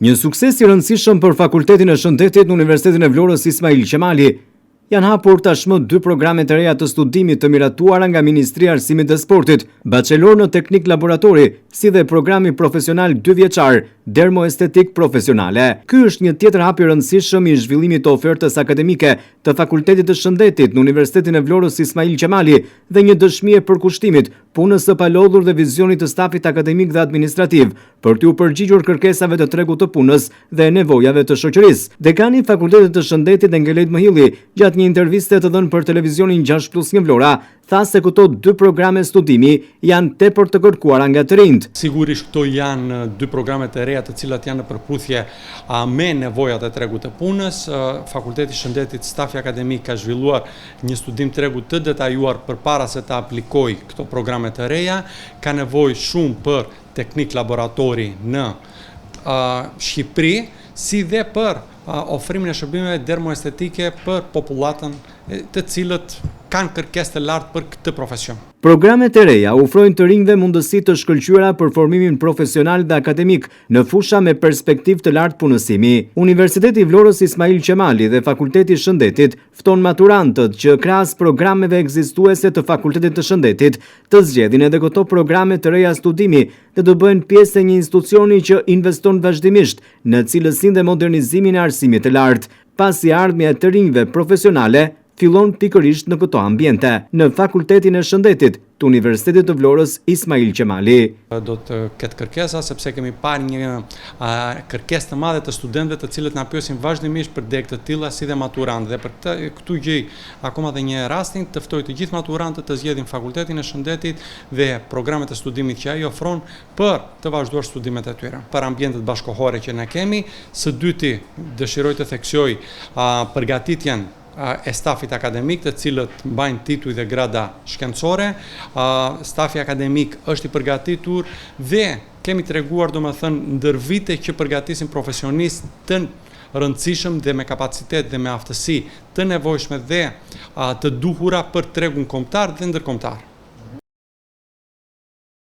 Një sukses i rëndësishëm për Fakultetin e Shëndetit në Universitetin e Vlorës Ismail Qemali. Janë hapur tashmë 2 programe të reja të studimit të miratuara nga Ministria e Arsimit dhe Sportit, bachelor në teknik laboratori, si dhe programi profesional 2 vjeçar, dermoestetik profesionale. Ky është një tjetër hap i rëndësishëm i zhvillimit të ofertës akademike të Fakultetit të Shëndetit në Universitetin e Vlorës Ismail Qemali dhe një dëshmi e përkushtimit punës së palodhur dhe vizionit të stafit akademik dhe administrativ për t'u përgjigjur kërkesave të tregut të punës dhe nevojave të shoqërisë. Dekani i Fakultetit të Shëndetit Engelet Mëhilli, gjatë një interviste të dhënë për televizionin 6+1 Vlora, tha se këto 2 programe studimi janë tepër të kërkuara nga të rinjt. Sigurisht këto janë 2 programe të reja të cilat janë në përputhje me nevojat e tregut të punës. Fakulteti i Shëndetit, stafi akademik ka zhvilluar një studim tregut të detajuar përpara se të aplikojë këto programe të reja. Ka nevojë shumë për teknik laboratori në Shqipëri, si dhe për ofrimin e shërbimeve dermoestetike për popullatën të cilët kanë kërkesë të lartë për këtë profesion. Programet e reja ofrojnë të rinjve mundësi të shkëlqyera për formimin profesional dhe akademik në fusha me perspektivë të lartë punësimi. Universiteti i Vlorës Ismail Qemali dhe Fakulteti i Shëndetit fton maturantët që krahas programeve ekzistuese të Fakultetit të Shëndetit të zgjedhin edhe këto programe të reja studimi dhe të bëhen pjesë e një institucioni që investon vazhdimisht në cilësinë dhe modernizimin e arsimit të lartë, pasi ardhmja e të rinjve profesionale fillon pikërisht në këto ambiente, në Fakultetin e Shëndetit të Universitetit të Vlorës Ismail Qemali. Do të ketë kërkesa, sepse kemi parë një kërkesë të madhe të studentëve të cilët na pyesin vazhdimisht për degë të tilla si dhe maturantë. Dhe për këtu gjej akoma dhe një rastin të ftoj të gjithë maturantët të zgjedhin Fakultetin e Shëndetit dhe programet e studimit që ai ofron për të vazhduar studimet e tyre. Për ambientet bashkëkohore që ne kemi, së dyti dëshiroj të theksoj përgatitjen e stafit akademik të cilët mbajnë tituj dhe grada shkencore. Stafi akademik është i përgatitur dhe kemi treguar domethënë ndër vite që përgatisin profesionistë të rëndësishëm dhe me kapacitet dhe me aftësi të nevojshme dhe të duhura për tregun kombëtar dhe ndërkombëtar.